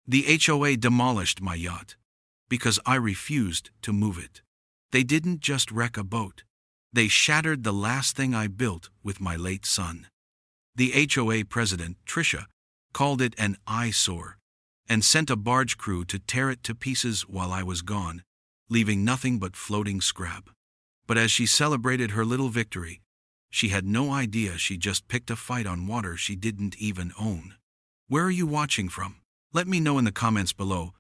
The HOA demolished my yacht because I refused to move it. They didn't just wreck a boat. They shattered the last thing I built with my late son. The HOA president, Tricia, called it an eyesore and sent a barge crew to tear it to pieces while I was gone, leaving nothing but floating scrap. But as she celebrated her little victory, she had no idea she just picked a fight on water she didn't even own. Where are you watching from? Let me know in the comments below,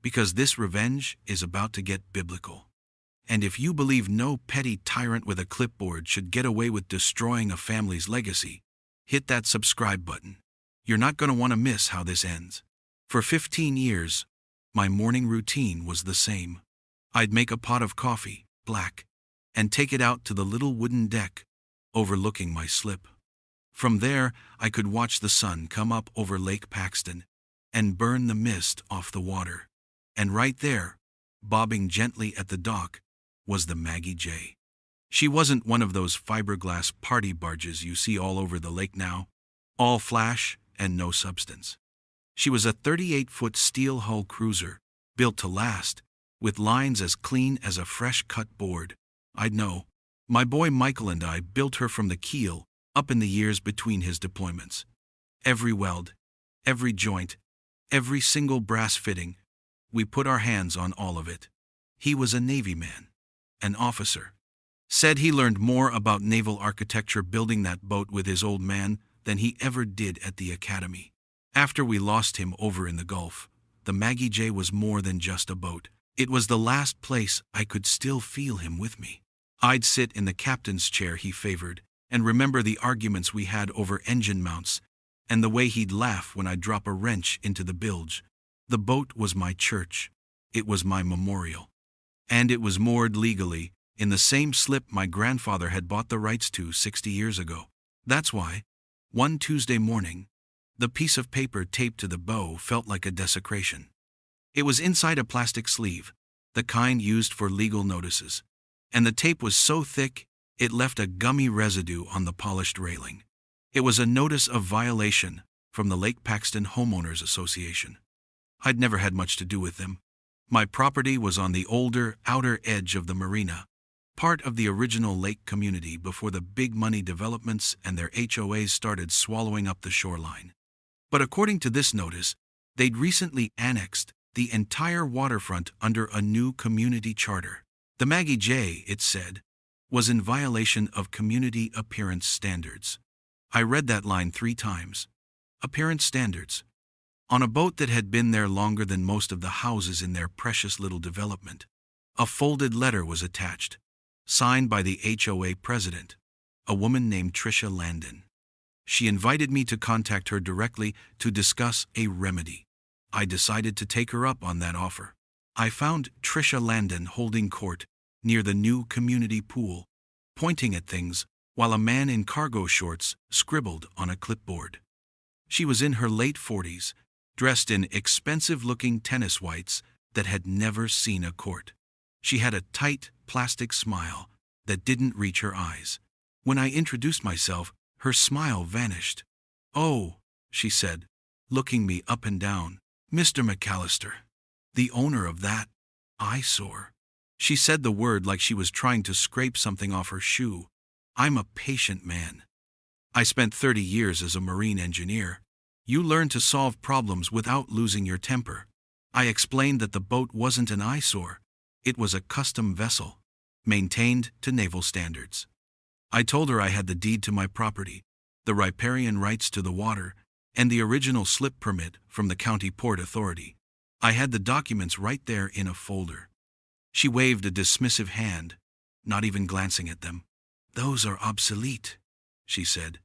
because this revenge is about to get biblical. And if you believe no petty tyrant with a clipboard should get away with destroying a family's legacy, hit that subscribe button. You're not going to want to miss how this ends. For 15 years, my morning routine was the same. I'd make a pot of coffee, black, and take it out to the little wooden deck overlooking my slip. From there, I could watch the sun come up over Lake Paxton and burn the mist off the water. And right there, bobbing gently at the dock, was the Maggie J. She wasn't one of those fiberglass party barges you see all over the lake now, all flash and no substance. She was a 38-foot steel hull cruiser, built to last, with lines as clean as a fresh-cut board. I'd know. My boy Michael and I built her from the keel up in the years between his deployments. Every weld, every joint, every single brass fitting, we put our hands on all of it. He was a Navy man, an officer. Said he learned more about naval architecture building that boat with his old man than he ever did at the academy. After we lost him over in the Gulf, the Maggie J was more than just a boat. It was the last place I could still feel him with me. I'd sit in the captain's chair he favored and remember the arguments we had over engine mounts and the way he'd laugh when I'd drop a wrench into the bilge. The boat was my church. It was my memorial. And it was moored legally in the same slip my grandfather had bought the rights to 60 years ago. That's why, one Tuesday morning, the piece of paper taped to the bow felt like a desecration. It was inside a plastic sleeve, the kind used for legal notices, and the tape was so thick it left a gummy residue on the polished railing. It was a notice of violation from the Lake Paxton Homeowners Association. I'd never had much to do with them. My property was on the older, outer edge of the Marina, part of the original lake community before the big money developments and their HOAs started swallowing up the shoreline. But according to this notice, they'd recently annexed the entire waterfront under a new community charter. The Maggie J, it said, was in violation of community appearance standards. I read that line 3 times. Appearance standards. On a boat that had been there longer than most of the houses in their precious little development, a folded letter was attached, signed by the HOA president, a woman named Tricia Landon. She invited me to contact her directly to discuss a remedy. I decided to take her up on that offer. I found Tricia Landon holding court near the new community pool, pointing at things while a man in cargo shorts scribbled on a clipboard. She was in her late 40s, dressed in expensive-looking tennis whites that had never seen a court. She had a tight, plastic smile that didn't reach her eyes. When I introduced myself, her smile vanished. "Oh," she said, looking me up and down, "Mr. McAllister, the owner of that eyesore." She said the word like she was trying to scrape something off her shoe. I'm a patient man. I spent 30 years as a marine engineer. You learn to solve problems without losing your temper. I explained that the boat wasn't an eyesore. It was a custom vessel, maintained to naval standards. I told her I had the deed to my property, the riparian rights to the water, and the original slip permit from the county port authority. I had the documents right there in a folder. She waved a dismissive hand, not even glancing at them. "Those are obsolete," she said,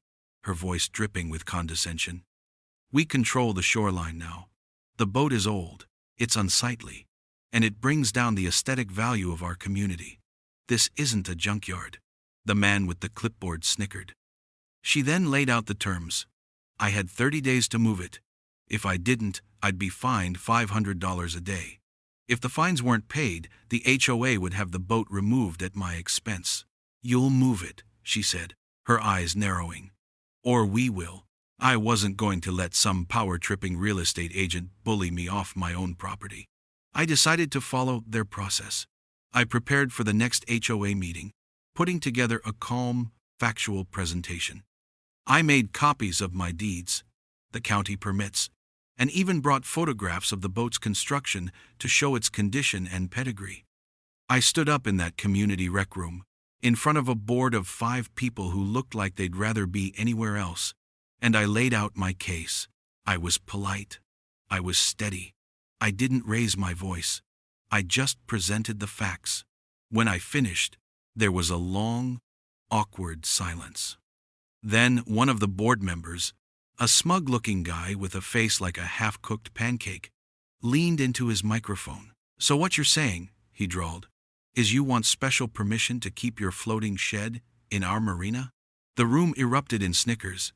her voice dripping with condescension. "We control the shoreline now. The boat is old, it's unsightly, and it brings down the aesthetic value of our community. This isn't a junkyard." The man with the clipboard snickered. She then laid out the terms. I had 30 days to move it. If I didn't, I'd be fined $500 a day. If the fines weren't paid, the HOA would have the boat removed at my expense. "You'll move it," she said, her eyes narrowing. "Or we will." I wasn't going to let some power-tripping real estate agent bully me off my own property. I decided to follow their process. I prepared for the next HOA meeting, putting together a calm, factual presentation. I made copies of my deeds, the county permits, and even brought photographs of the boat's construction to show its condition and pedigree. I stood up in that community rec room, in front of a board of 5 people who looked like they'd rather be anywhere else, and I laid out my case. I was polite. I was steady. I didn't raise my voice. I just presented the facts. When I finished, there was a long, awkward silence. Then one of the board members, a smug-looking guy with a face like a half-cooked pancake, leaned into his microphone. "So what you're saying," he drawled, "is you want special permission to keep your floating shed in our marina?" The room erupted in snickers.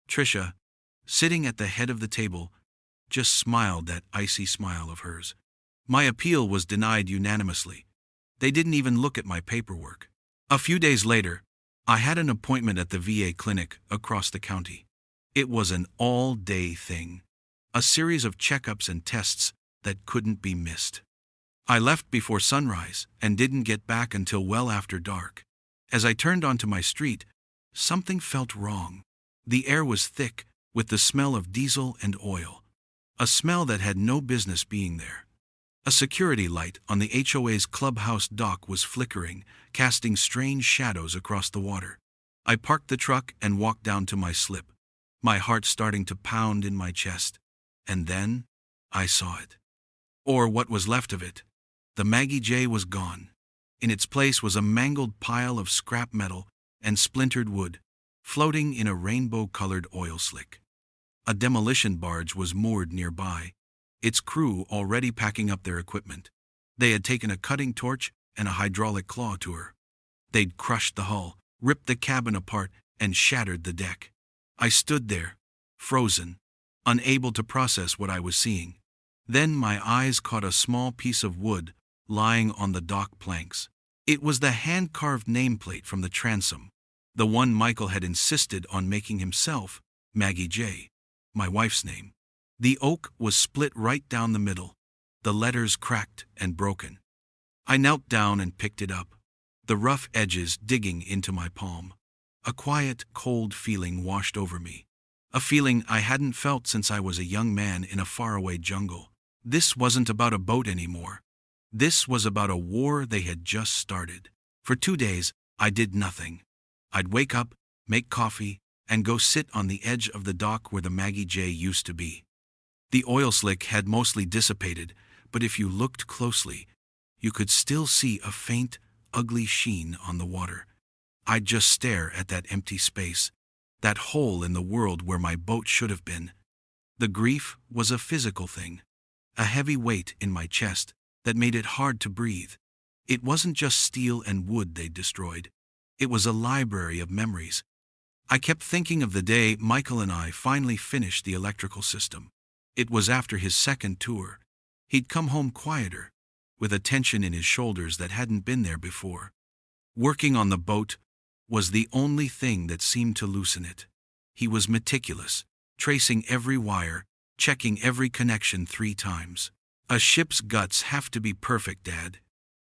Tricia, sitting at the head of the table, just smiled that icy smile of hers. My appeal was denied unanimously. They didn't even look at my paperwork. A few days later, I had an appointment at the VA clinic across the county. It was an all-day thing, a series of checkups and tests that couldn't be missed. I left before sunrise and didn't get back until well after dark. As I turned onto my street, something felt wrong. The air was thick with the smell of diesel and oil, a smell that had no business being there. A security light on the HOA's clubhouse dock was flickering, casting strange shadows across the water. I parked the truck and walked down to my slip, my heart starting to pound in my chest. And then I saw it. Or what was left of it. The Maggie J was gone. In its place was a mangled pile of scrap metal and splintered wood, floating in a rainbow-colored oil slick. A demolition barge was moored nearby, its crew already packing up their equipment. They had taken a cutting torch and a hydraulic claw to her. They'd crushed the hull, ripped the cabin apart, and shattered the deck. I stood there, frozen, unable to process what I was seeing. Then my eyes caught a small piece of wood lying on the dock planks. It was the hand-carved nameplate from the transom, the one Michael had insisted on making himself, Maggie J., my wife's name. The oak was split right down the middle, the letters cracked and broken. I knelt down and picked it up, the rough edges digging into my palm. A quiet, cold feeling washed over me, a feeling I hadn't felt since I was a young man in a faraway jungle. This wasn't about a boat anymore. This was about a war they had just started. For 2 days, I did nothing. I'd wake up, make coffee, and go sit on the edge of the dock where the Maggie J used to be. The oil slick had mostly dissipated, but if you looked closely, you could still see a faint, ugly sheen on the water. I'd just stare at that empty space, that hole in the world where my boat should have been. The grief was a physical thing, a heavy weight in my chest that made it hard to breathe. It wasn't just steel and wood they'd destroyed. It was a library of memories. I kept thinking of the day Michael and I finally finished the electrical system. It was after his second tour. He'd come home quieter, with a tension in his shoulders that hadn't been there before. Working on the boat was the only thing that seemed to loosen it. He was meticulous, tracing every wire, checking every connection 3 times. "A ship's guts have to be perfect, Dad,"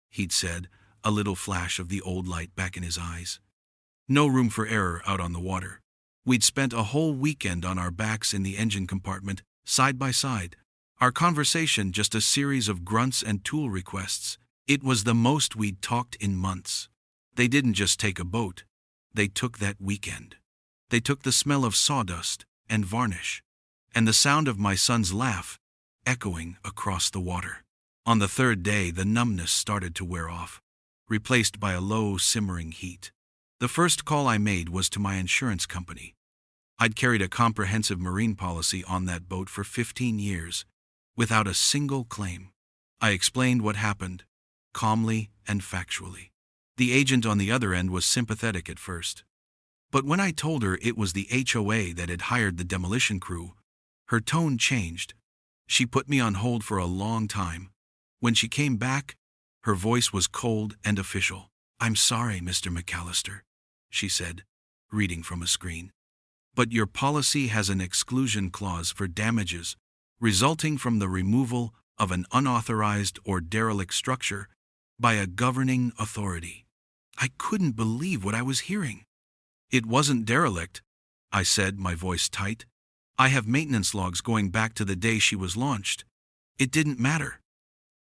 he'd said, a little flash of the old light back in his eyes. No room for error out on the water. We'd spent a whole weekend on our backs in the engine compartment, side by side. Our conversation just a series of grunts and tool requests. It was the most we'd talked in months. They didn't just take a boat. They took that weekend. They took the smell of sawdust and varnish, and the sound of my son's laugh echoing across the water. On the 3rd day, the numbness started to wear off, replaced by a low, simmering heat. The first call I made was to my insurance company. I'd carried a comprehensive marine policy on that boat for 15 years, without a single claim. I explained what happened, calmly and factually. The agent on the other end was sympathetic at first. But when I told her it was the HOA that had hired the demolition crew, her tone changed. She put me on hold for a long time. When she came back, her voice was cold and official. "I'm sorry, Mr. McAllister," she said, reading from a screen. but your policy has an exclusion clause for damages resulting from the removal of an unauthorized or derelict structure by a governing authority. I couldn't believe what I was hearing. It wasn't derelict, I said, my voice tight. I have maintenance logs going back to the day she was launched. It didn't matter.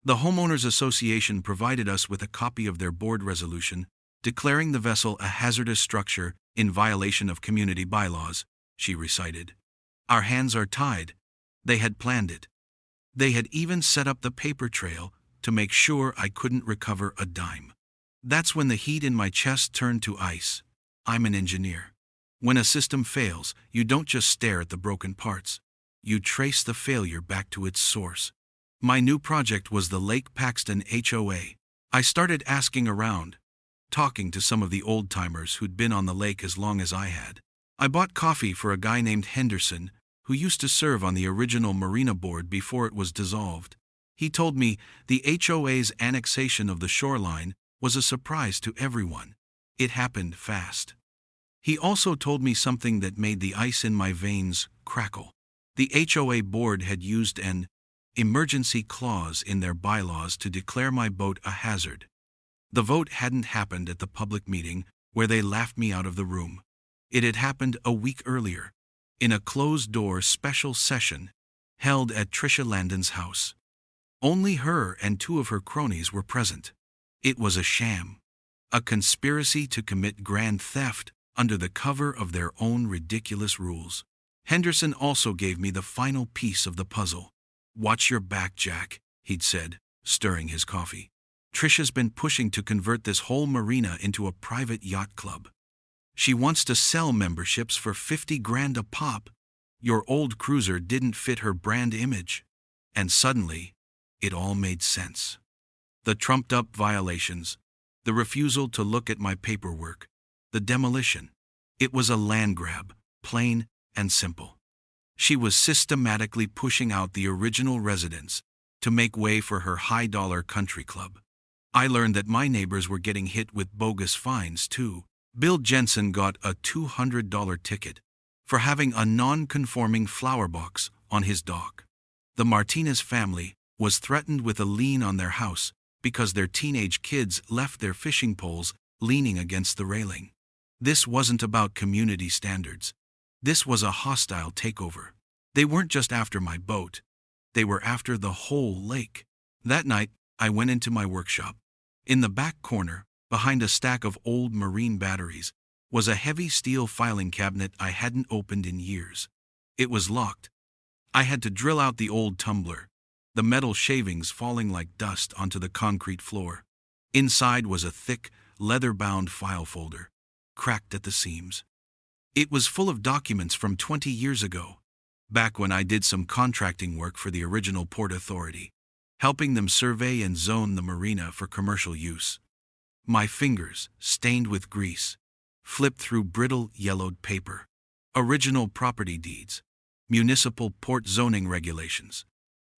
The Homeowners Association provided us with a copy of their board resolution declaring the vessel a hazardous structure in violation of community bylaws, she recited. Our hands are tied. They had planned it. They had even set up the paper trail to make sure I couldn't recover a dime. That's when the heat in my chest turned to ice. I'm an engineer. When a system fails, you don't just stare at the broken parts. You trace the failure back to its source. My new project was the Lake Paxton HOA. I started asking around, talking to some of the old-timers who'd been on the lake as long as I had. I bought coffee for a guy named Henderson, who used to serve on the original Marina board before it was dissolved. He told me the HOA's annexation of the shoreline was a surprise to everyone. It happened fast. He also told me something that made the ice in my veins crackle. The HOA board had used an emergency clause in their bylaws to declare my boat a hazard. The vote hadn't happened at the public meeting where they laughed me out of the room. It had happened a week earlier, in a closed-door special session held at Tricia Landon's house. Only her and two of her cronies were present. It was a sham, a conspiracy to commit grand theft under the cover of their own ridiculous rules. Henderson also gave me the final piece of the puzzle. "Watch your back, Jack," he'd said, stirring his coffee. "Tricia's been pushing to convert this whole marina into a private yacht club. She wants to sell memberships for $50,000 a pop. Your old cruiser didn't fit her brand image." And suddenly, it all made sense. The trumped-up violations, the refusal to look at my paperwork, the demolition. It was a land grab, plain and simple. She was systematically pushing out the original residents to make way for her high-dollar country club. I learned that my neighbors were getting hit with bogus fines, too. Bill Jensen got a $200 ticket for having a non-conforming flower box on his dock. The Martinez family was threatened with a lien on their house because their teenage kids left their fishing poles leaning against the railing. This wasn't about community standards. This was a hostile takeover. They weren't just after my boat. They were after the whole lake. That night, I went into my workshop. In the back corner, behind a stack of old marine batteries, was a heavy steel filing cabinet I hadn't opened in years. It was locked. I had to drill out the old tumbler, the metal shavings falling like dust onto the concrete floor. Inside was a thick, leather-bound file folder, cracked at the seams. It was full of documents from 20 years ago, back when I did some contracting work for the original Port Authority, helping them survey and zone the marina for commercial use. My fingers, stained with grease, flipped through brittle, yellowed paper. Original property deeds, municipal port zoning regulations,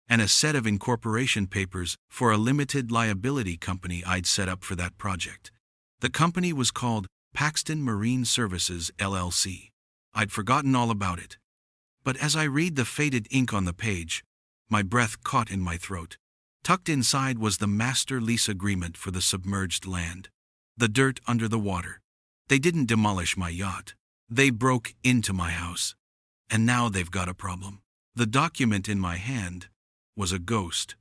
and a set of incorporation papers for a limited liability company I'd set up for that project. The company was called Paxton Marine Services, LLC. I'd forgotten all about it. But as I read the faded ink on the page, my breath caught in my throat. Tucked inside was the master lease agreement for the submerged land. The dirt under the water. They didn't demolish my yacht. They broke into my house. And now they've got a problem. The document in my hand was a ghost.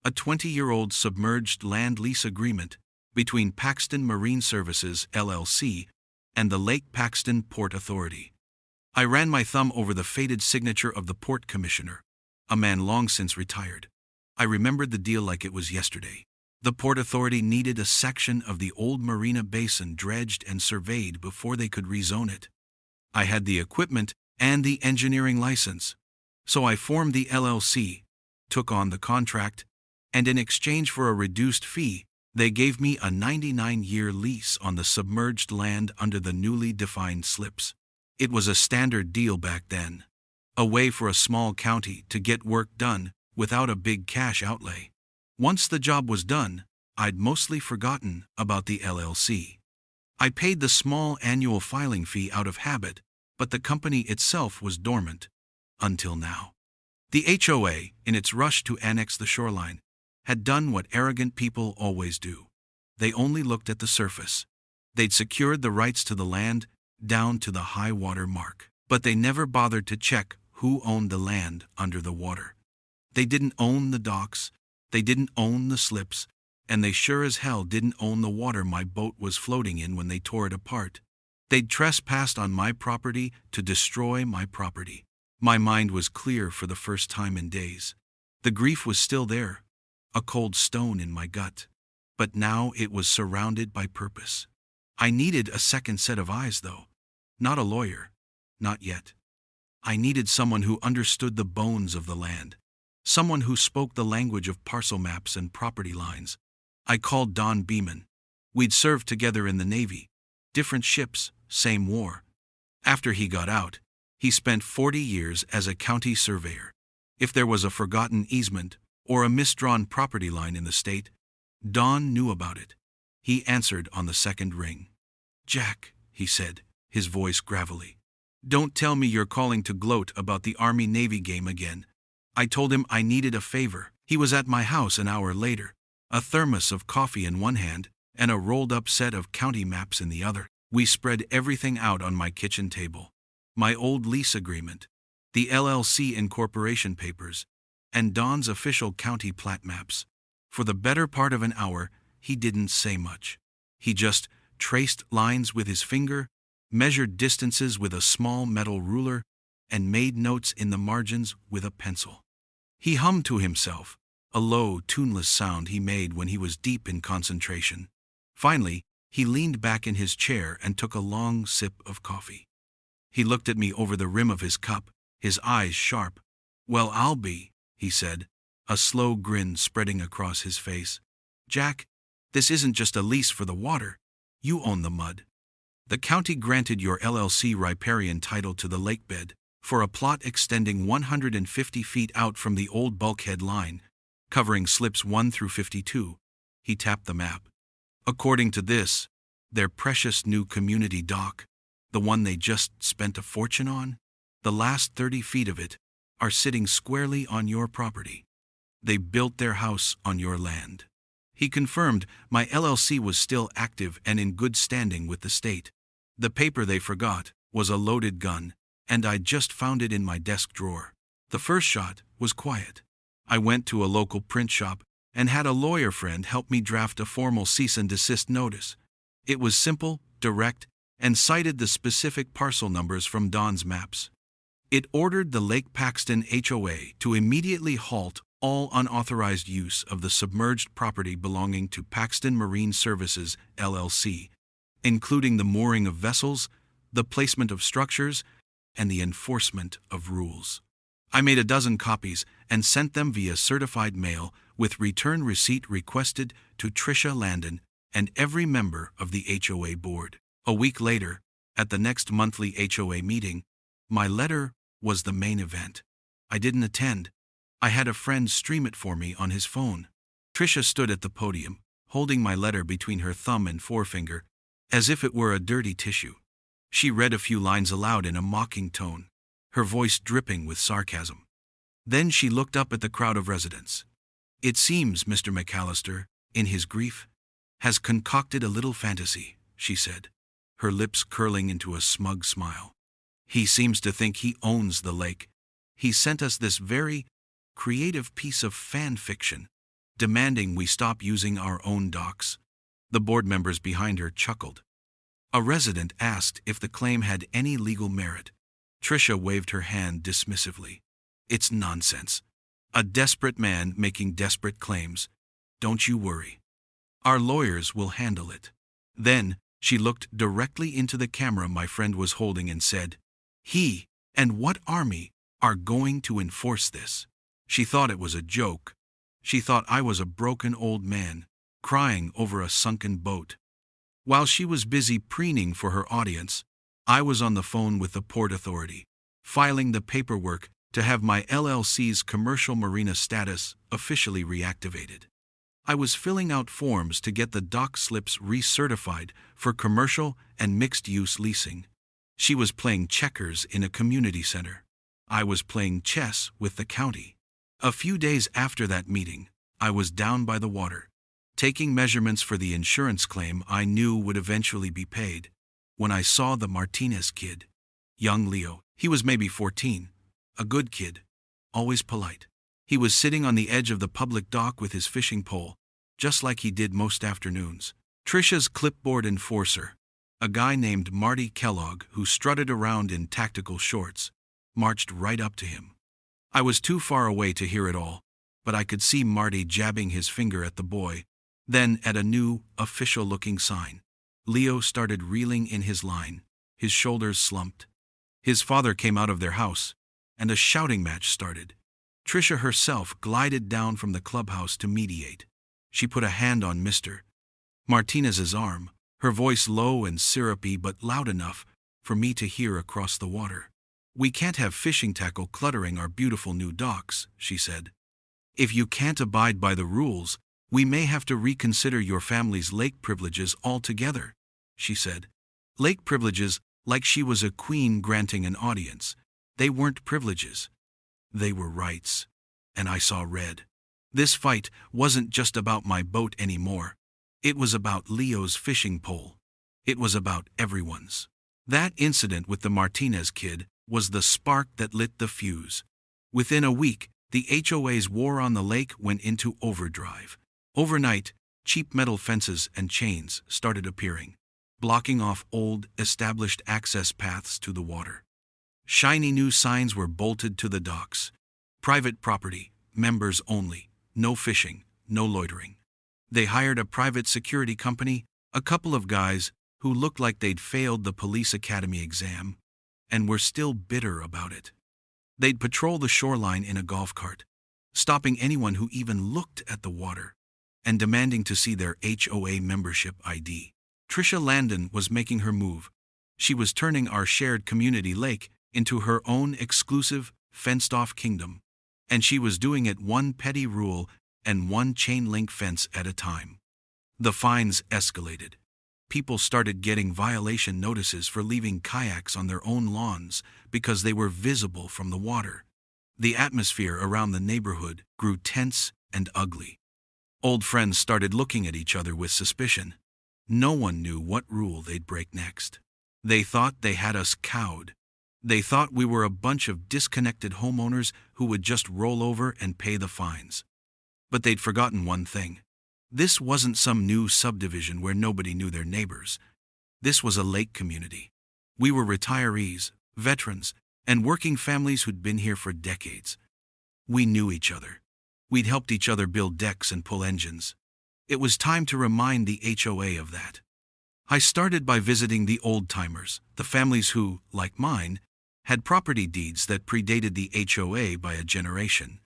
A 20-year-old submerged land lease agreement between Paxton Marine Services, LLC, and the Lake Paxton Port Authority. I ran my thumb over the faded signature of the port commissioner, a man long since retired. I remembered the deal like it was yesterday. The Port Authority needed a section of the old Marina Basin dredged and surveyed before they could rezone it. I had the equipment and the engineering license, so I formed the LLC, took on the contract, and in exchange for a reduced fee, they gave me a 99-year lease on the submerged land under the newly defined slips. It was a standard deal back then, a way for a small county to get work done without a big cash outlay. Once the job was done, I'd mostly forgotten about the LLC. I paid the small annual filing fee out of habit, but the company itself was dormant. Until now. The HOA, in its rush to annex the shoreline, had done what arrogant people always do. They only looked at the surface. They'd secured the rights to the land down to the high water mark, but they never bothered to check who owned the land under the water. They didn't own the docks, they didn't own the slips, and they sure as hell didn't own the water my boat was floating in when they tore it apart. They'd trespassed on my property to destroy my property. My mind was clear for the first time in days. The grief was still there, a cold stone in my gut. But now it was surrounded by purpose. I needed a second set of eyes, though. Not a lawyer. Not yet. I needed someone who understood the bones of the land. Someone who spoke the language of parcel maps and property lines. I called Don Beeman. We'd served together in the Navy. Different ships, same war. After he got out, he spent 40 years as a county surveyor. If there was a forgotten easement or a misdrawn property line in the state, Don knew about it. He answered on the second ring. "Jack," he said, his voice gravelly, "don't tell me you're calling to gloat about the Army-Navy game again." I told him I needed a favor. He was at my house an hour later, a thermos of coffee in one hand and a rolled-up set of county maps in the other. We spread everything out on my kitchen table. My old lease agreement, the LLC incorporation papers, and Don's official county plat maps. For the better part of an hour, he didn't say much. He just traced lines with his finger, measured distances with a small metal ruler, and made notes in the margins with a pencil. He hummed to himself, a low, tuneless sound he made when he was deep in concentration. Finally, he leaned back in his chair and took a long sip of coffee. He looked at me over the rim of his cup, his eyes sharp. "Well, I'll be," he said, a slow grin spreading across his face. "Jack, this isn't just a lease for the water. You own the mud. The county granted your LLC riparian title to the lakebed for a plot extending 150 feet out from the old bulkhead line, covering slips 1 through 52. He tapped the map. "According to this, their precious new community dock, the one they just spent a fortune on, the last 30 feet of it, are sitting squarely on your property. They built their house on your land." He confirmed my LLC was still active and in good standing with the state. The paper they forgot was a loaded gun, and I'd just found it in my desk drawer. The first shot was quiet. I went to a local print shop and had a lawyer friend help me draft a formal cease and desist notice. It was simple, direct, and cited the specific parcel numbers from Don's maps. It ordered the Lake Paxton HOA to immediately halt all unauthorized use of the submerged property belonging to Paxton Marine Services, LLC, including the mooring of vessels, the placement of structures, and the enforcement of rules. I made a dozen copies and sent them via certified mail with return receipt requested to Tricia Landon and every member of the HOA board. A week later, at the next monthly HOA meeting, my letter was the main event. I didn't attend. I had a friend stream it for me on his phone. Tricia stood at the podium, holding my letter between her thumb and forefinger, as if it were a dirty tissue. She read a few lines aloud in a mocking tone, her voice dripping with sarcasm. Then she looked up at the crowd of residents. "It seems Mr. McAllister, in his grief, has concocted a little fantasy," she said, her lips curling into a smug smile. "He seems to think he owns the lake. He sent us this very creative piece of fan fiction, demanding we stop using our own docks." The board members behind her chuckled. A resident asked if the claim had any legal merit. Tricia waved her hand dismissively. "It's nonsense. A desperate man making desperate claims. Don't you worry. Our lawyers will handle it." Then, she looked directly into the camera my friend was holding and said, "He and what army are going to enforce this?" She thought it was a joke. She thought I was a broken old man, crying over a sunken boat. While she was busy preening for her audience, I was on the phone with the Port Authority, filing the paperwork to have my LLC's commercial marina status officially reactivated. I was filling out forms to get the dock slips recertified for commercial and mixed-use leasing. She was playing checkers in a community center. I was playing chess with the county. A few days after that meeting, I was down by the water, taking measurements for the insurance claim I knew would eventually be paid, when I saw the Martinez kid. Young Leo, he was maybe 14, a good kid, always polite. He was sitting on the edge of the public dock with his fishing pole, just like he did most afternoons. Trisha's clipboard enforcer, a guy named Marty Kellogg who strutted around in tactical shorts, marched right up to him. I was too far away to hear it all, but I could see Marty jabbing his finger at the boy, then at a new, official-looking sign. Leo started reeling in his line, his shoulders slumped. His father came out of their house, and a shouting match started. Trisha herself glided down from the clubhouse to mediate. She put a hand on Mr. Martinez's arm, her voice low and syrupy but loud enough for me to hear across the water. "We can't have fishing tackle cluttering our beautiful new docks," she said. "If you can't abide by the rules, we may have to reconsider your family's lake privileges altogether," she said. Lake privileges, like she was a queen granting an audience. They weren't privileges. They were rights. And I saw red. This fight wasn't just about my boat anymore. It was about Leo's fishing pole. It was about everyone's. That incident with the Martinez kid was the spark that lit the fuse. Within a week, the HOA's war on the lake went into overdrive. Overnight, cheap metal fences and chains started appearing, blocking off old, established access paths to the water. Shiny new signs were bolted to the docks. Private property, members only, no fishing, no loitering. They hired a private security company, a couple of guys who looked like they'd failed the police academy exam, and were still bitter about it. They'd patrol the shoreline in a golf cart, stopping anyone who even looked at the water, and demanding to see their HOA membership ID. Trisha Landon was making her move. She was turning our shared community lake into her own exclusive, fenced-off kingdom, and she was doing it one petty rule and one chain-link fence at a time. The fines escalated. People started getting violation notices for leaving kayaks on their own lawns because they were visible from the water. The atmosphere around the neighborhood grew tense and ugly. Old friends started looking at each other with suspicion. No one knew what rule they'd break next. They thought they had us cowed. They thought we were a bunch of disconnected homeowners who would just roll over and pay the fines. But they'd forgotten one thing. This wasn't some new subdivision where nobody knew their neighbors. This was a lake community. We were retirees, veterans, and working families who'd been here for decades. We knew each other. We'd helped each other build decks and pull engines. It was time to remind the HOA of that. I started by visiting the old-timers, the families who, like mine, had property deeds that predated the HOA by a generation.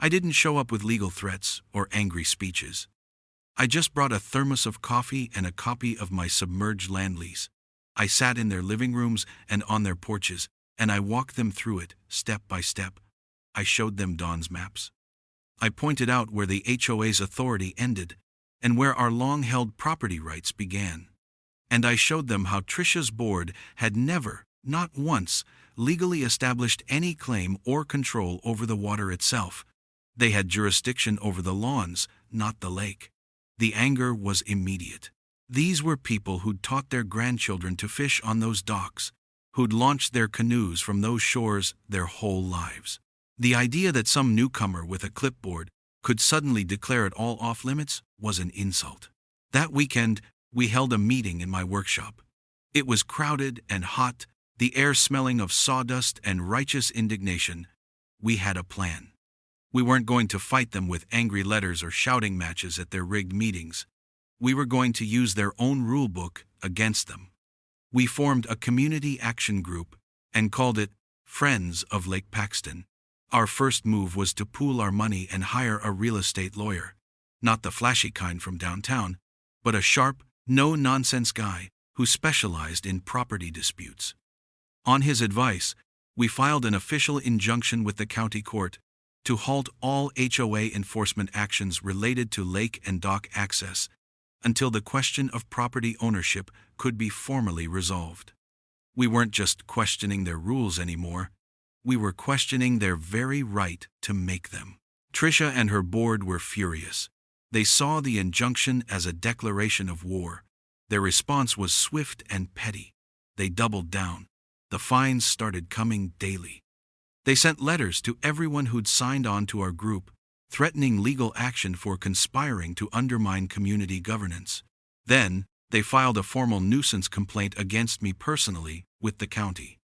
I didn't show up with legal threats or angry speeches. I just brought a thermos of coffee and a copy of my submerged land lease. I sat in their living rooms and on their porches, and I walked them through it, step by step. I showed them Don's maps. I pointed out where the HOA's authority ended and where our long-held property rights began. And I showed them how Trisha's board had never, not once, legally established any claim or control over the water itself. They had jurisdiction over the lawns, not the lake. The anger was immediate. These were people who'd taught their grandchildren to fish on those docks, who'd launched their canoes from those shores their whole lives. The idea that some newcomer with a clipboard could suddenly declare it all off-limits was an insult. That weekend, we held a meeting in my workshop. It was crowded and hot, the air smelling of sawdust and righteous indignation. We had a plan. We weren't going to fight them with angry letters or shouting matches at their rigged meetings. We were going to use their own rule book against them. We formed a community action group and called it Friends of Lake Paxton. Our first move was to pool our money and hire a real estate lawyer. Not the flashy kind from downtown, but a sharp, no-nonsense guy who specialized in property disputes. On his advice, we filed an official injunction with the county court to halt all HOA enforcement actions related to lake and dock access until the question of property ownership could be formally resolved. We weren't just questioning their rules anymore. We were questioning their very right to make them. Trisha and her board were furious. They saw the injunction as a declaration of war. Their response was swift and petty. They doubled down. The fines started coming daily. They sent letters to everyone who'd signed on to our group, threatening legal action for conspiring to undermine community governance. Then, they filed a formal nuisance complaint against me personally with the county.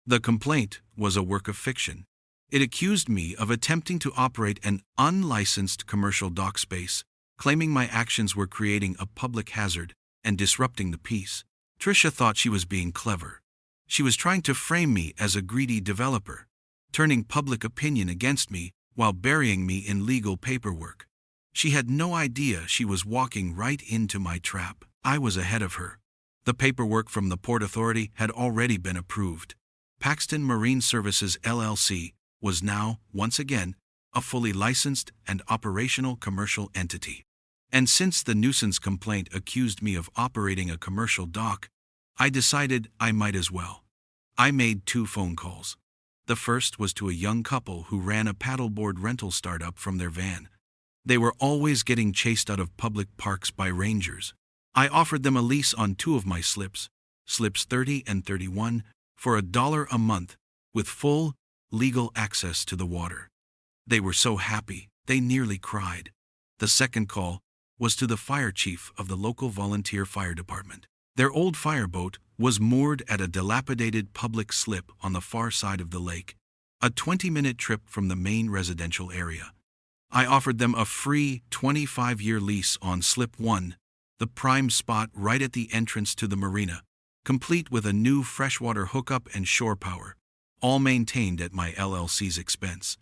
The complaint was a work of fiction. It accused me of attempting to operate an unlicensed commercial dock space, claiming my actions were creating a public hazard and disrupting the peace. Trisha thought she was being clever. She was trying to frame me as a greedy developer, turning public opinion against me while burying me in legal paperwork. She had no idea she was walking right into my trap. I was ahead of her. The paperwork from the Port Authority had already been approved. Paxton Marine Services LLC was now, once again, a fully licensed and operational commercial entity. And since the nuisance complaint accused me of operating a commercial dock, I decided I might as well. I made 2 phone calls. The first was to a young couple who ran a paddleboard rental startup from their van. They were always getting chased out of public parks by rangers. I offered them a lease on 2 of my slips 30 and 31, for $1 a month, with full, legal access to the water. They were so happy, they nearly cried. The second call was to the fire chief of the local volunteer fire department. Their old fireboat was moored at a dilapidated public slip on the far side of the lake, a 20-minute trip from the main residential area. I offered them a free 25-year lease on Slip 1, the prime spot right at the entrance to the marina, complete with a new freshwater hookup and shore power, all maintained at my LLC's expense.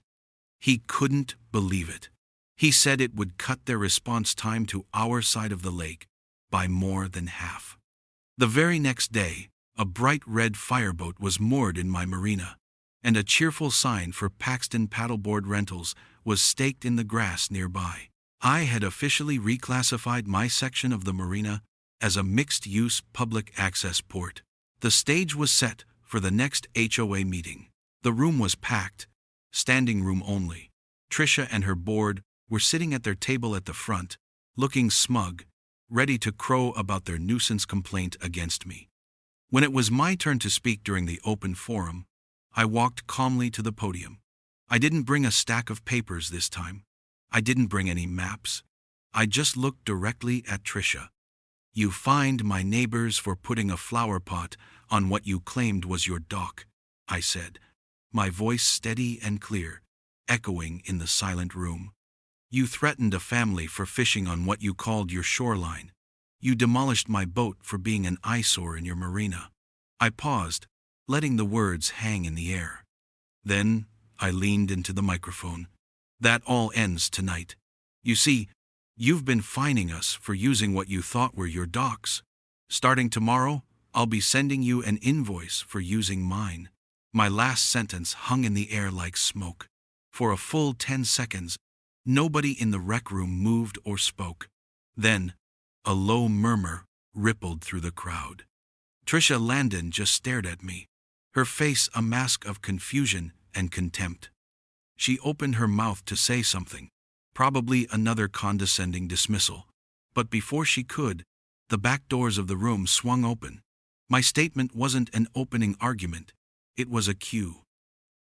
He couldn't believe it. He said it would cut their response time to our side of the lake by more than half. The very next day, a bright red fireboat was moored in my marina, and a cheerful sign for Paxton Paddleboard Rentals was staked in the grass nearby. I had officially reclassified my section of the marina as a mixed-use public access port. The stage was set for the next HOA meeting. The room was packed, standing room only. Trisha and her board were sitting at their table at the front, looking smug, ready to crow about their nuisance complaint against me. When it was my turn to speak during the open forum, I walked calmly to the podium. I didn't bring a stack of papers this time. I didn't bring any maps. I just looked directly at Trisha. "You fined my neighbors for putting a flower pot on what you claimed was your dock," I said, my voice steady and clear, echoing in the silent room. "You threatened a family for fishing on what you called your shoreline. You demolished my boat for being an eyesore in your marina." I paused, letting the words hang in the air. Then I leaned into the microphone. "That all ends tonight. You see, you've been fining us for using what you thought were your docks. Starting tomorrow, I'll be sending you an invoice for using mine." My last sentence hung in the air like smoke. For a full 10 seconds, nobody in the rec room moved or spoke. Then, a low murmur rippled through the crowd. Trisha Landon just stared at me, her face a mask of confusion and contempt. She opened her mouth to say something, probably another condescending dismissal. But before she could, the back doors of the room swung open. My statement wasn't an opening argument, it was a cue.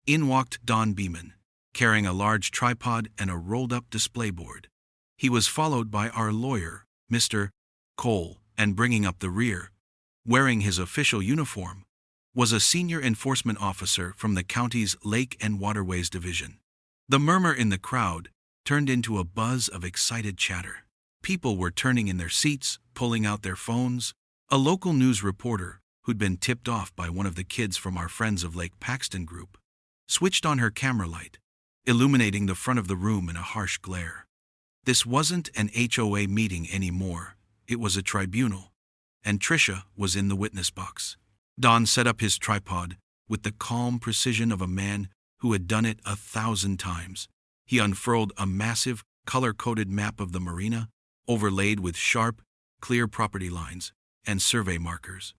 In walked Don Beeman, carrying a large tripod and a rolled-up display board. He was followed by our lawyer, Mr. Cole, and bringing up the rear, wearing his official uniform, was a senior enforcement officer from the county's Lake and Waterways Division. The murmur in the crowd turned into a buzz of excited chatter. People were turning in their seats, pulling out their phones. A local news reporter, who'd been tipped off by one of the kids from our Friends of Lake Paxton group, switched on her camera light, illuminating the front of the room in a harsh glare. This wasn't an HOA meeting anymore, it was a tribunal, and Trisha was in the witness box. Don set up his tripod with the calm precision of a man who had done it 1,000 times. He unfurled a massive, color-coded map of the marina, overlaid with sharp, clear property lines and survey markers.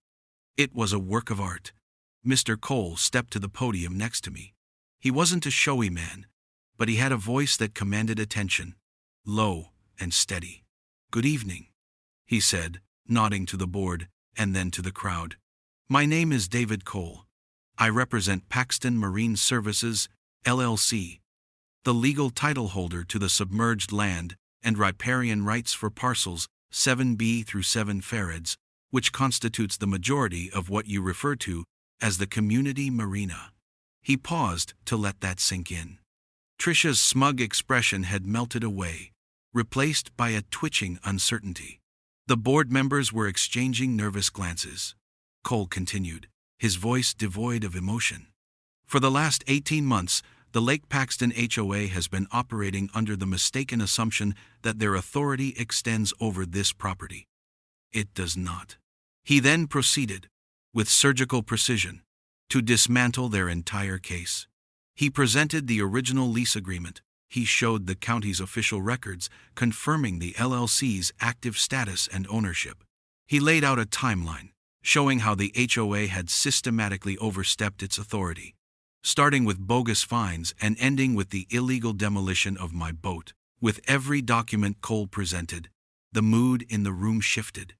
It was a work of art. Mr. Cole stepped to the podium next to me. He wasn't a showy man, but he had a voice that commanded attention, low and steady. "Good evening," he said, nodding to the board and then to the crowd. "My name is David Cole. I represent Paxton Marine Services, LLC, the legal title holder to the submerged land and riparian rights for parcels 7B through 7 Farads, which constitutes the majority of what you refer to as the community marina." He paused to let that sink in. Trisha's smug expression had melted away, replaced by a twitching uncertainty. The board members were exchanging nervous glances. Cole continued, his voice devoid of emotion. "For the last 18 months, the Lake Paxton HOA has been operating under the mistaken assumption that their authority extends over this property. It does not." He then proceeded, with surgical precision, to dismantle their entire case. He presented the original lease agreement. He showed the county's official records, confirming the LLC's active status and ownership. He laid out a timeline, showing how the HOA had systematically overstepped its authority, starting with bogus fines and ending with the illegal demolition of my boat. With every document Cole presented, the mood in the room shifted.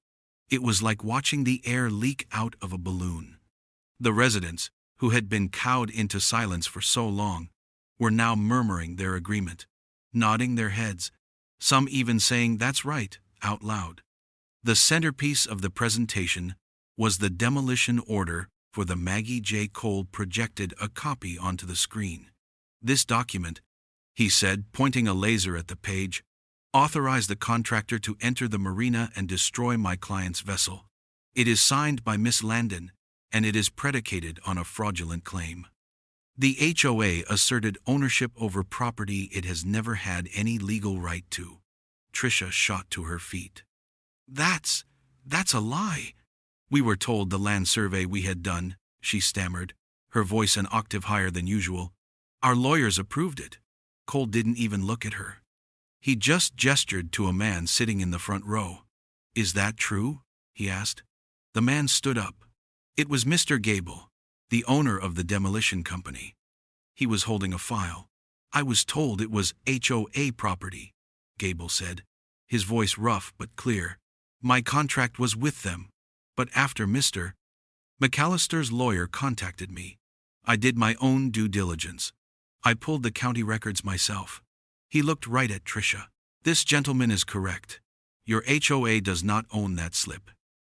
It was like watching the air leak out of a balloon. The residents, who had been cowed into silence for so long, were now murmuring their agreement, nodding their heads, some even saying "that's right" out loud. The centerpiece of the presentation was the demolition order for the Maggie J. Cole projected a copy onto the screen. "This document," he said, pointing a laser at the page, "authorized the contractor to enter the marina and destroy my client's vessel. It is signed by Miss Landon, and it is predicated on a fraudulent claim. The HOA asserted ownership over property it has never had any legal right to." Trisha shot to her feet. That's a lie. "We were told the land survey we had done," she stammered, her voice an octave higher than usual. "Our lawyers approved it." Cole didn't even look at her. He just gestured to a man sitting in the front row. "Is that true?" he asked. The man stood up. It was Mr. Gable, the owner of the demolition company. He was holding a file. "I was told it was HOA property," Gable said, his voice rough but clear. "My contract was with them, but after Mr. McAllister's lawyer contacted me, I did my own due diligence. I pulled the county records myself." He looked right at Trisha. "This gentleman is correct. Your HOA does not own that slip.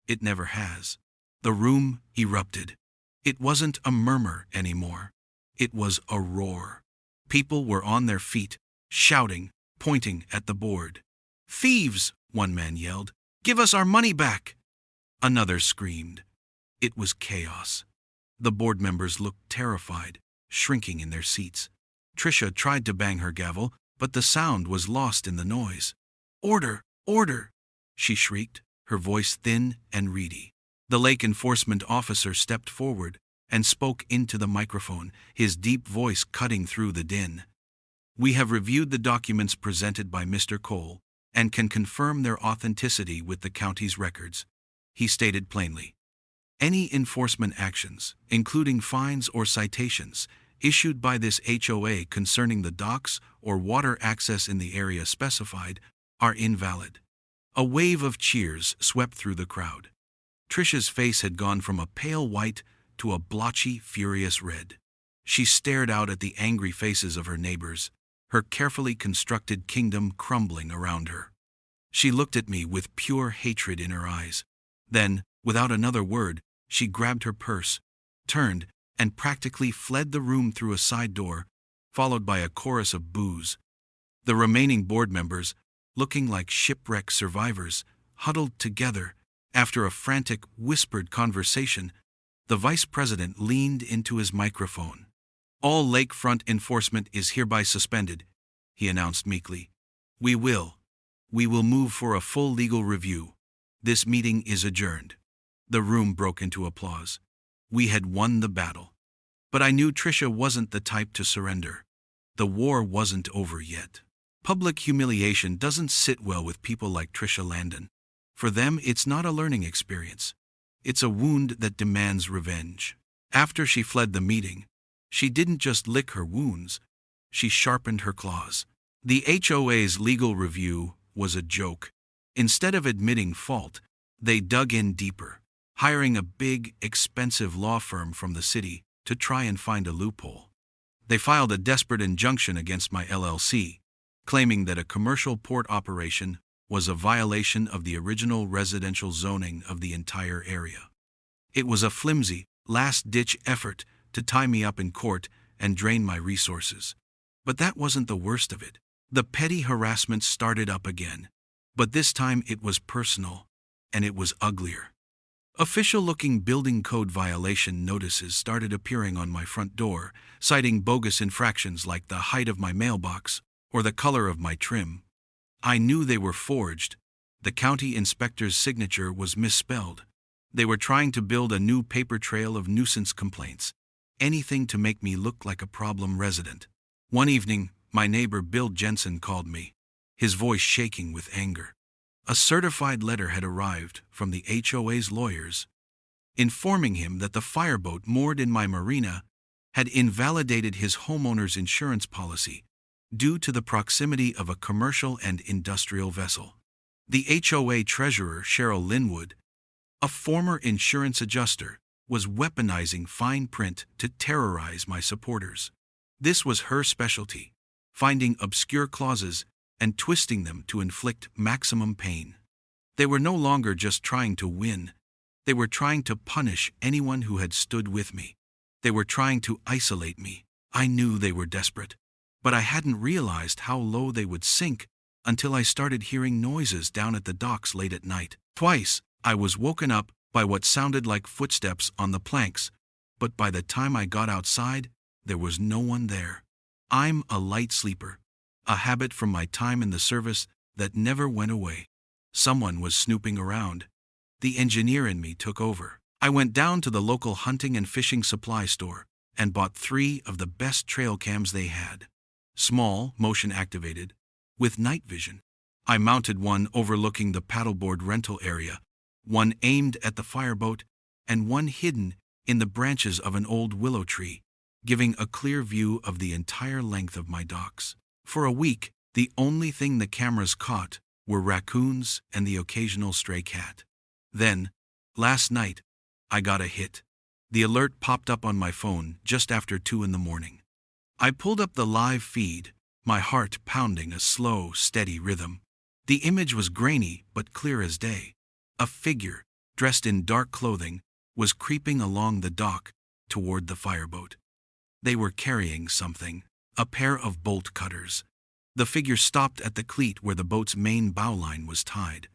It never has." The room erupted. It wasn't a murmur anymore. It was a roar. People were on their feet, shouting, pointing at the board. "Thieves!" one man yelled. "Give us our money back!" Another screamed. It was chaos. The board members looked terrified, shrinking in their seats. Trisha tried to bang her gavel, but the sound was lost in the noise. "Order! Order!" she shrieked, her voice thin and reedy. The lake enforcement officer stepped forward and spoke into the microphone, his deep voice cutting through the din. "We have reviewed the documents presented by Mr. Cole and can confirm their authenticity with the county's records," he stated plainly. "Any enforcement actions, including fines or citations, issued by this HOA concerning the docks or water access in the area specified, are invalid." A wave of cheers swept through the crowd. Trisha's face had gone from a pale white to a blotchy, furious red. She stared out at the angry faces of her neighbors, her carefully constructed kingdom crumbling around her. She looked at me with pure hatred in her eyes. Then, without another word, she grabbed her purse, turned, and practically fled the room through a side door, followed by a chorus of boos. The remaining board members, looking like shipwreck survivors, huddled together. After a frantic, whispered conversation, the vice president leaned into his microphone. "All lakefront enforcement is hereby suspended," he announced meekly. We will move for a full legal review. This meeting is adjourned." The room broke into applause. We had won the battle. But I knew Trisha wasn't the type to surrender. The war wasn't over yet. Public humiliation doesn't sit well with people like Trisha Landon. For them, it's not a learning experience. It's a wound that demands revenge. After she fled the meeting, she didn't just lick her wounds, she sharpened her claws. The HOA's legal review was a joke. Instead of admitting fault, they dug in deeper, hiring a big, expensive law firm from the city to try and find a loophole. They filed a desperate injunction against my LLC, claiming that a commercial port operation was a violation of the original residential zoning of the entire area. It was a flimsy, last-ditch effort to tie me up in court and drain my resources. But that wasn't the worst of it. The petty harassment started up again. But this time it was personal, and it was uglier. Official-looking building code violation notices started appearing on my front door, citing bogus infractions like the height of my mailbox or the color of my trim. I knew they were forged. The county inspector's signature was misspelled. They were trying to build a new paper trail of nuisance complaints, anything to make me look like a problem resident. One evening, my neighbor Bill Jensen called me, his voice shaking with anger. A certified letter had arrived from the HOA's lawyers, informing him that the fireboat moored in my marina had invalidated his homeowner's insurance policy due to the proximity of a commercial and industrial vessel. The HOA treasurer, Cheryl Linwood, a former insurance adjuster, was weaponizing fine print to terrorize my supporters. This was her specialty, finding obscure clauses and twisting them to inflict maximum pain. They were no longer just trying to win. They were trying to punish anyone who had stood with me. They were trying to isolate me. I knew they were desperate, but I hadn't realized how low they would sink until I started hearing noises down at the docks late at night. Twice, I was woken up by what sounded like footsteps on the planks, but by the time I got outside, there was no one there. I'm a light sleeper, a habit from my time in the service that never went away. Someone was snooping around. The engineer in me took over. I went down to the local hunting and fishing supply store and bought 3 of the best trail cams they had. Small, motion-activated, with night vision. I mounted one overlooking the paddleboard rental area, one aimed at the fireboat, and one hidden in the branches of an old willow tree, giving a clear view of the entire length of my docks. For a week, the only thing the cameras caught were raccoons and the occasional stray cat. Then, last night, I got a hit. The alert popped up on my phone just after 2 a.m. I pulled up the live feed, my heart pounding a slow, steady rhythm. The image was grainy but clear as day. A figure, dressed in dark clothing, was creeping along the dock toward the fireboat. They were carrying something, a pair of bolt cutters. The figure stopped at the cleat where the boat's main bowline was tied.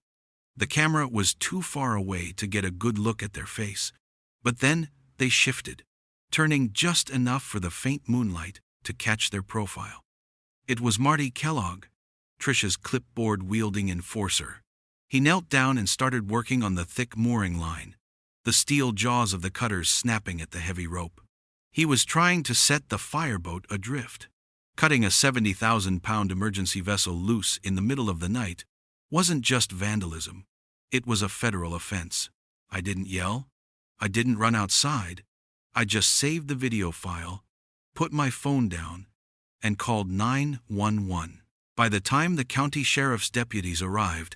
The camera was too far away to get a good look at their face, but then they shifted, turning just enough for the faint moonlight to catch their profile. It was Marty Kellogg, Trisha's clipboard-wielding enforcer. He knelt down and started working on the thick mooring line, the steel jaws of the cutters snapping at the heavy rope. He was trying to set the fireboat adrift. Cutting a 70,000-pound emergency vessel loose in the middle of the night wasn't just vandalism. It was a federal offense. I didn't yell. I didn't run outside. I just saved the video file, put my phone down, and called 911. By the time the county sheriff's deputies arrived,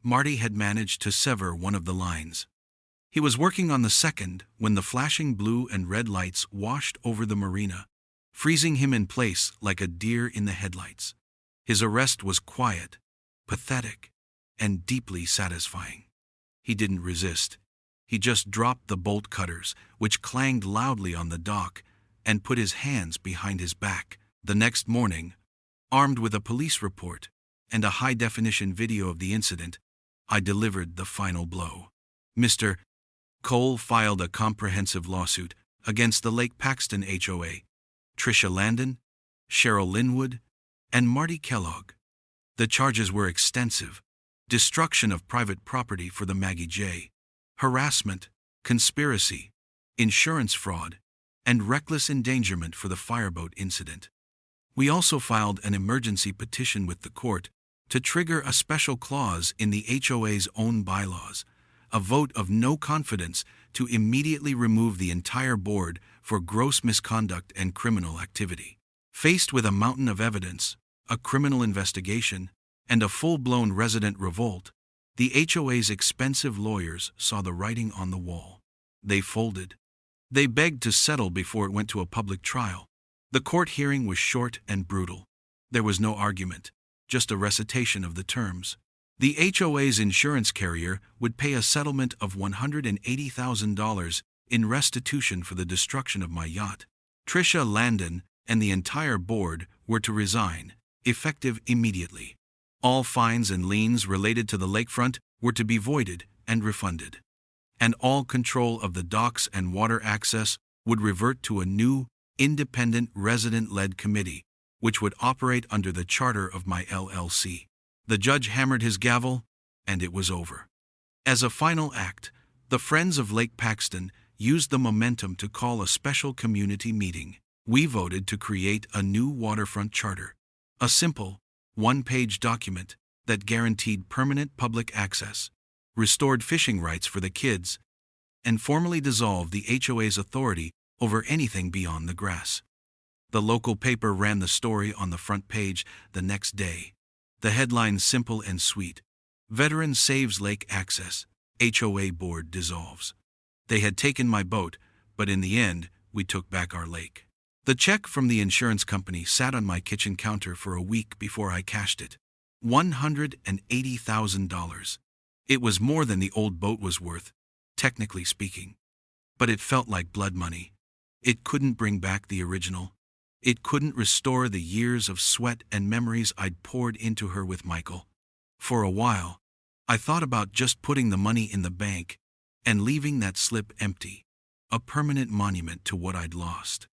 Marty had managed to sever one of the lines. He was working on the second when the flashing blue and red lights washed over the marina, freezing him in place like a deer in the headlights. His arrest was quiet, pathetic, and deeply satisfying. He didn't resist. He just dropped the bolt cutters, which clanged loudly on the dock, and put his hands behind his back. The next morning, armed with a police report and a high-definition video of the incident, I delivered the final blow. Mr. Cole filed a comprehensive lawsuit against the Lake Paxton HOA, Trisha Landon, Cheryl Linwood, and Marty Kellogg. The charges were extensive: destruction of private property for the Maggie J, harassment, conspiracy, insurance fraud, and reckless endangerment for the fireboat incident. We also filed an emergency petition with the court to trigger a special clause in the HOA's own bylaws, a vote of no confidence to immediately remove the entire board for gross misconduct and criminal activity. Faced with a mountain of evidence, a criminal investigation, and a full-blown resident revolt, the HOA's expensive lawyers saw the writing on the wall. They folded. They begged to settle before it went to a public trial. The court hearing was short and brutal. There was no argument, just a recitation of the terms. The HOA's insurance carrier would pay a settlement of $180,000 in restitution for the destruction of my yacht. Tricia Landon and the entire board were to resign, effective immediately. All fines and liens related to the lakefront were to be voided and refunded. And all control of the docks and water access would revert to a new, independent resident-led committee, which would operate under the charter of my LLC. The judge hammered his gavel, and it was over. As a final act, the Friends of Lake Paxton used the momentum to call a special community meeting. We voted to create a new waterfront charter, a simple, one-page document that guaranteed permanent public access, restored fishing rights for the kids, and formally dissolved the HOA's authority over anything beyond the grass. The local paper ran the story on the front page the next day. The headline simple and sweet: Veteran saves lake access, HOA board dissolves. They had taken my boat, but in the end, we took back our lake. The check from the insurance company sat on my kitchen counter for a week before I cashed it. $180,000. It was more than the old boat was worth, technically speaking. But it felt like blood money. It couldn't bring back the original. It couldn't restore the years of sweat and memories I'd poured into her with Michael. For a while, I thought about just putting the money in the bank and leaving that slip empty, a permanent monument to what I'd lost.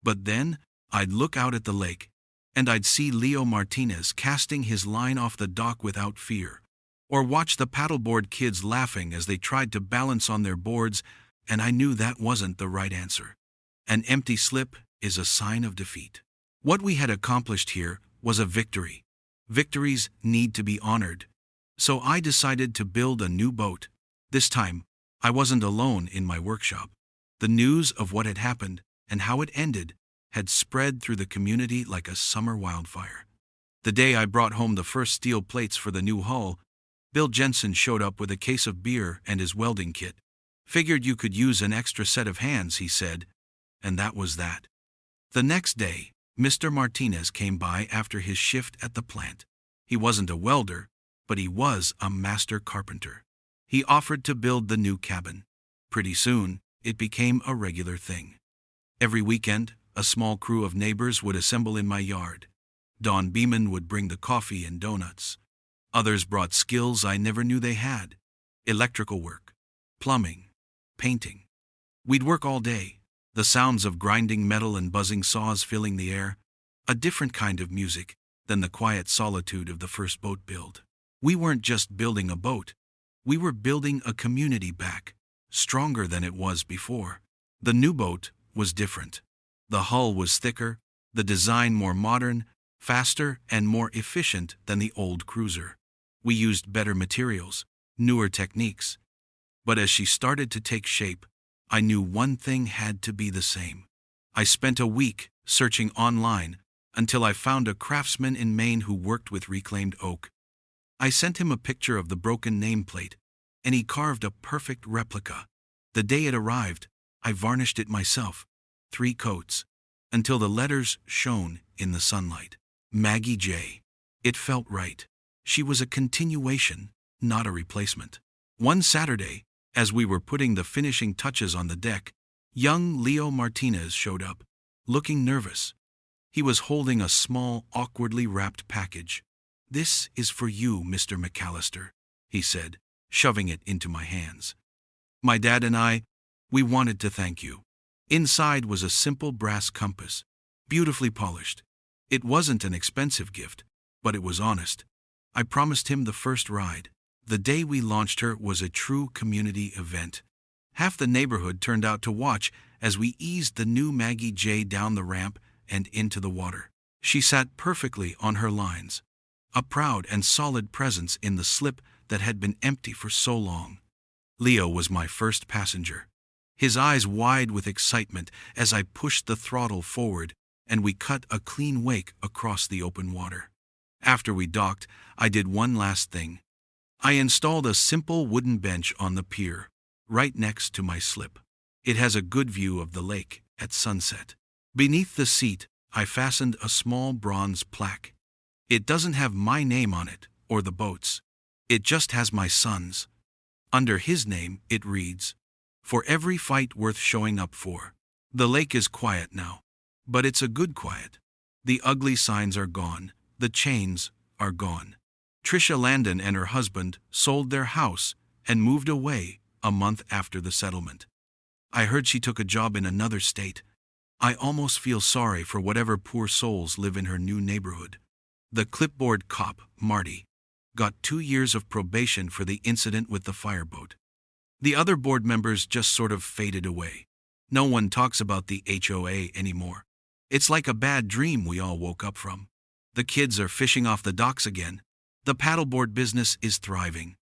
But then, I'd look out at the lake, and I'd see Leo Martinez casting his line off the dock without fear, or watch the paddleboard kids laughing as they tried to balance on their boards, and I knew that wasn't the right answer. An empty slip is a sign of defeat. What we had accomplished here was a victory. Victories need to be honored. So I decided to build a new boat. This time, I wasn't alone in my workshop. The news of what had happened and how it ended had spread through the community like a summer wildfire. The day I brought home the first steel plates for the new hull, Bill Jensen showed up with a case of beer and his welding kit. Figured you could use an extra set of hands, he said, and that was that. The next day, Mr. Martinez came by after his shift at the plant. He wasn't a welder, but he was a master carpenter. He offered to build the new cabin. Pretty soon, it became a regular thing. Every weekend, a small crew of neighbors would assemble in my yard. Don Beeman would bring the coffee and donuts. Others brought skills I never knew they had: electrical work, plumbing, painting. We'd work all day, the sounds of grinding metal and buzzing saws filling the air, a different kind of music than the quiet solitude of the first boat build. We weren't just building a boat, we were building a community back, stronger than it was before. The new boat was different. The hull was thicker, the design more modern, faster and more efficient than the old cruiser. We used better materials, newer techniques. But as she started to take shape, I knew one thing had to be the same. I spent a week searching online until I found a craftsman in Maine who worked with reclaimed oak. I sent him a picture of the broken nameplate, and he carved a perfect replica. The day it arrived, I varnished it myself, 3 coats, until the letters shone in the sunlight. Maggie J. It felt right. She was a continuation, not a replacement. One Saturday, as we were putting the finishing touches on the deck, young Leo Martinez showed up, looking nervous. He was holding a small, awkwardly wrapped package. "This is for you, Mr. McAllister," he said, shoving it into my hands. "My dad and we wanted to thank you." Inside was a simple brass compass, beautifully polished. It wasn't an expensive gift, but it was honest. I promised him the first ride. The day we launched her was a true community event. Half the neighborhood turned out to watch as we eased the new Maggie J down the ramp and into the water. She sat perfectly on her lines, a proud and solid presence in the slip that had been empty for so long. Leo was my first passenger. His eyes wide with excitement as I pushed the throttle forward, and we cut a clean wake across the open water. After we docked, I did one last thing. I installed a simple wooden bench on the pier, right next to my slip. It has a good view of the lake at sunset. Beneath the seat, I fastened a small bronze plaque. It doesn't have my name on it, or the boat's. It just has my son's. Under his name, it reads, "For every fight worth showing up for." The lake is quiet now. But it's a good quiet. The ugly signs are gone. The chains are gone. Trisha Landon and her husband sold their house and moved away a month after the settlement. I heard she took a job in another state. I almost feel sorry for whatever poor souls live in her new neighborhood. The clipboard cop, Marty, got 2 years of probation for the incident with the fireboat. The other board members just sort of faded away. No one talks about the HOA anymore. It's like a bad dream we all woke up from. The kids are fishing off the docks again. The paddleboard business is thriving.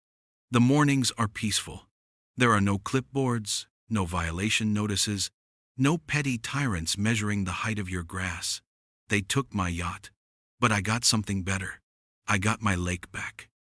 The mornings are peaceful. There are no clipboards, no violation notices, no petty tyrants measuring the height of your grass. They took my yacht. But I got something better. I got my lake back.